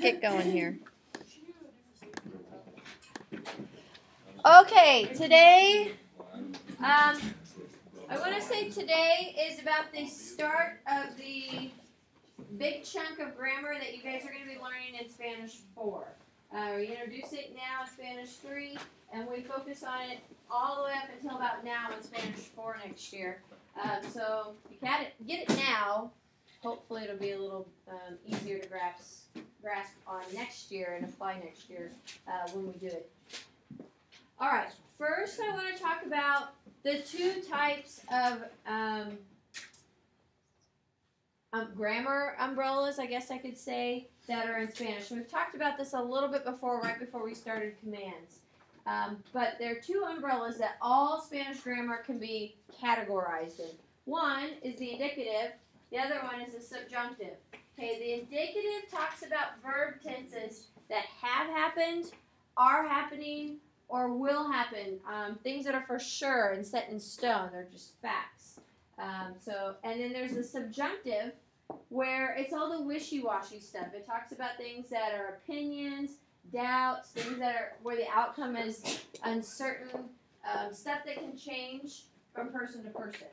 get going here. Okay, today, I want to say today is about the start of the big chunk of grammar that you guys are going to be learning in Spanish 4. We introduce it now in Spanish 3, and we focus on it all the way up until about now in Spanish 4 next year. So if you get it now, hopefully it'll be a little easier to grasp on next year and apply next year when we do it. All right, first I want to talk about the two types of grammar umbrellas, I guess I could say, that are in Spanish. We've talked about this a little bit before, right before we started commands. But there are two umbrellas that all Spanish grammar can be categorized in. One is the indicative, the other one is the subjunctive. Okay, the indicative talks about verb tenses that have happened, are happening, or will happen. Things that are for sure and set in stone. They're just facts. And then there's the subjunctive, where it's all the wishy-washy stuff. It talks about things that are opinions, doubts, things that are where the outcome is uncertain, stuff that can change from person to person.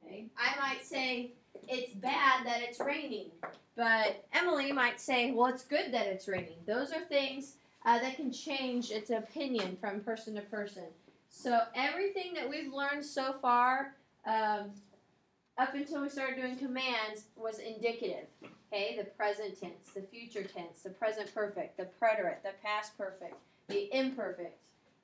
Okay? I might say it's bad that it's raining, but Emily might say, well, it's good that it's raining. Those are things that can change its opinion from person to person. So everything that we've learned so far, up until we started doing commands, was indicative. Okay, the present tense, the future tense, the present perfect, the preterite, the past perfect, the imperfect,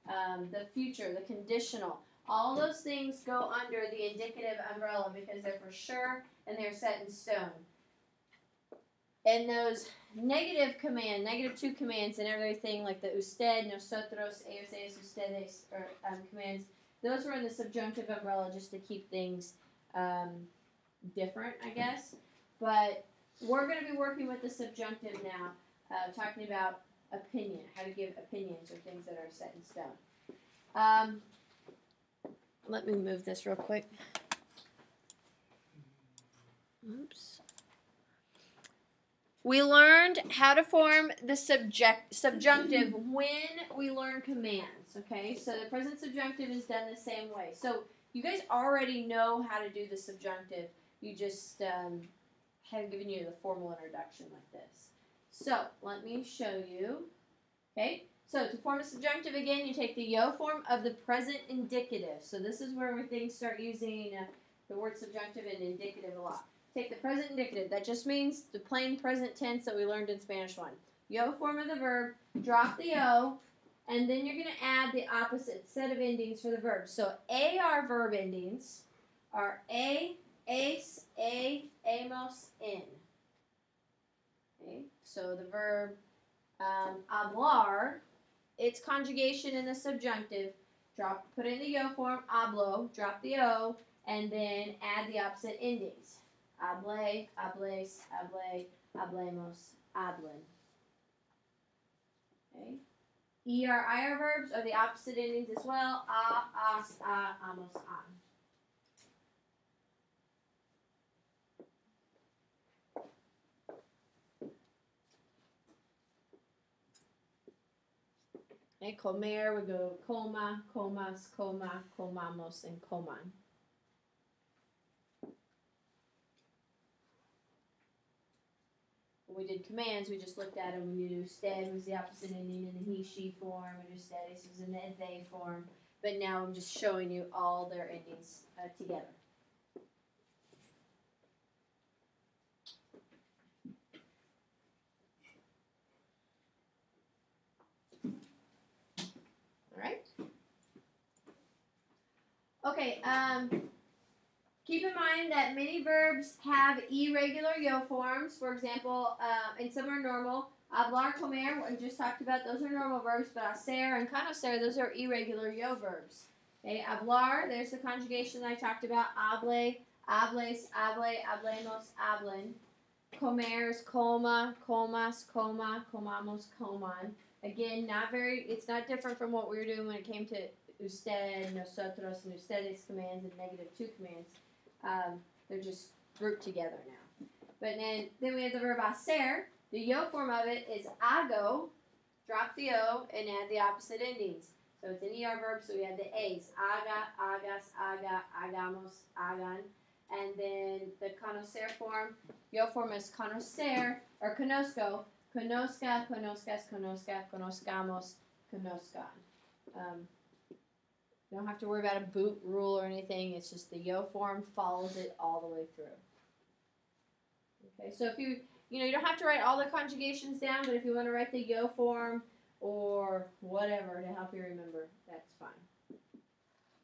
the future, the conditional. All those things go under the indicative umbrella because they're for sure and they're set in stone. And those negative two commands and everything like the usted, nosotros, ellos, ustedes, or commands, those were in the subjunctive umbrella just to keep things different, I guess. But we're going to be working with the subjunctive now, talking about opinion, how to give opinions or things that are set in stone. Let me move this real quick. Oops. We learned how to form the subjunctive when we learn commands, okay? So the present subjunctive is done the same way. So you guys already know how to do the subjunctive. You just haven't given you the formal introduction like this. So let me show you. Okay, so to form a subjunctive again, you take the yo form of the present indicative. So this is where things start using the word subjunctive and indicative a lot. Take the present indicative. That just means the plain present tense that we learned in Spanish 1. Yo form of the verb, drop the O, and then you're going to add the opposite set of endings for the verb. So AR verb endings are a, ace, amos, in. Okay, so the verb hablar, its conjugation in the subjunctive, put in the yo form, hablo, drop the O, and then add the opposite endings. Hable, hables, hable, hablemos, hablen. Okay. ER, IR verbs are the opposite endings as well. A, as, a, amos, an. Okay, comer, we go coma, comas, coma, comamos, and coman. When we did commands, we just looked at them. We knew usted was the opposite ending in the he, she form. We knew ustedes was in the they form. But now I'm just showing you all their endings together. All right. Okay. Keep in mind that many verbs have irregular yo forms. For example, and some are normal. Hablar, comer, we just talked about, those are normal verbs, but hacer and conocer, those are irregular yo verbs. Okay, hablar, there's the conjugation that I talked about. Hable, hables, hable, hablemos, hablen. Comer is coma, comas, coma, comamos, coman. Again, it's not different from what we were doing when it came to usted, nosotros, and ustedes commands and negative 2 commands. They're just grouped together now. But then we have the verb hacer. The yo form of it is ago, drop the o, and add the opposite endings. So it's an ER verb, so we have the A's. Aga, agas, aga, agamos, agan. And then the conocer form, yo form is conocer, or conozco, conozca, conozcas, conozca, conozcamos, conozcan. You don't have to worry about a boot rule or anything. It's just the yo form follows it all the way through. Okay, so if you don't have to write all the conjugations down, but if you want to write the yo form or whatever to help you remember, that's fine.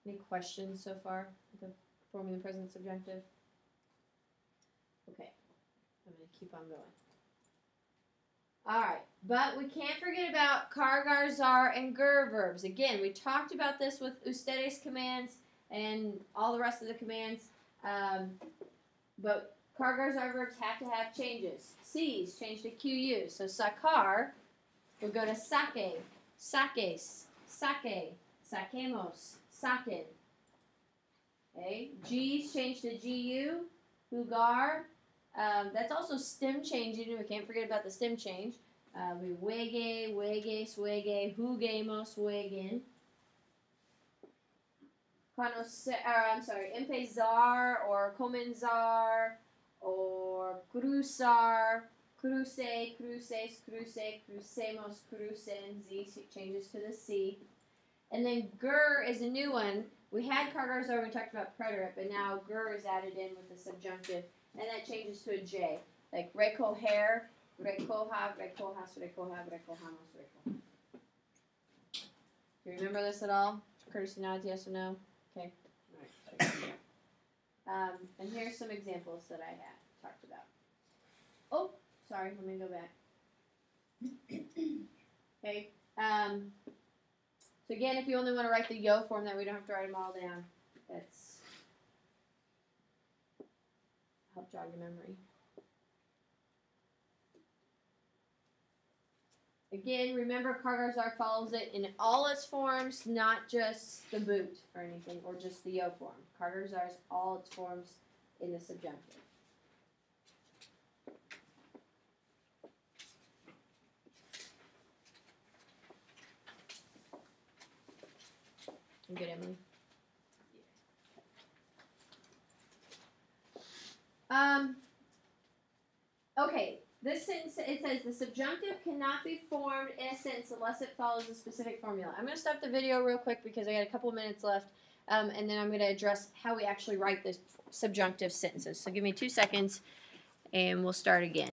Any questions so far with the forming the present subjunctive? Okay, I'm going to keep on going. Alright, but we can't forget about cargar, zar, and ger verbs. Again, we talked about this with ustedes commands and all the rest of the commands, but cargar, zar verbs have to have changes. C's change to QU, so sacar would go to sake, saques, sake, saquemos, saquen. Okay, G's change to GU, jugar. That's also stem changing. We can't forget about the stem change. We juegue, juegues, juegue, juguemos, jueguen. Empezar or comenzar or cruzar, cruce, cruces, cruce, crucemos, crucen. Z changes to the C. And then ger is a new one. We had cargar zar when we talked about preterite, but now ger is added in with the subjunctive. And that changes to a J, like recoger, recoja, recojas, recoja, recojamos, recoja. Do you remember this at all? Courtesy nods, yes or no? Okay. All right. And here's some examples that I had talked about. Oh, sorry, let me go back. Okay. So again, if you only want to write the yo form, that we don't have to write them all down. That's help jog your memory. Again, remember cargar zar follows it in all its forms, not just the boot or anything, or just the yo form. Cargar zar is all its forms in the subjunctive. You good, Emily? Okay, this sentence, it says the subjunctive cannot be formed in a sentence unless it follows a specific formula. I'm going to stop the video real quick because I got a couple of minutes left, and then I'm going to address how we actually write the subjunctive sentences. So give me 2 seconds, and we'll start again.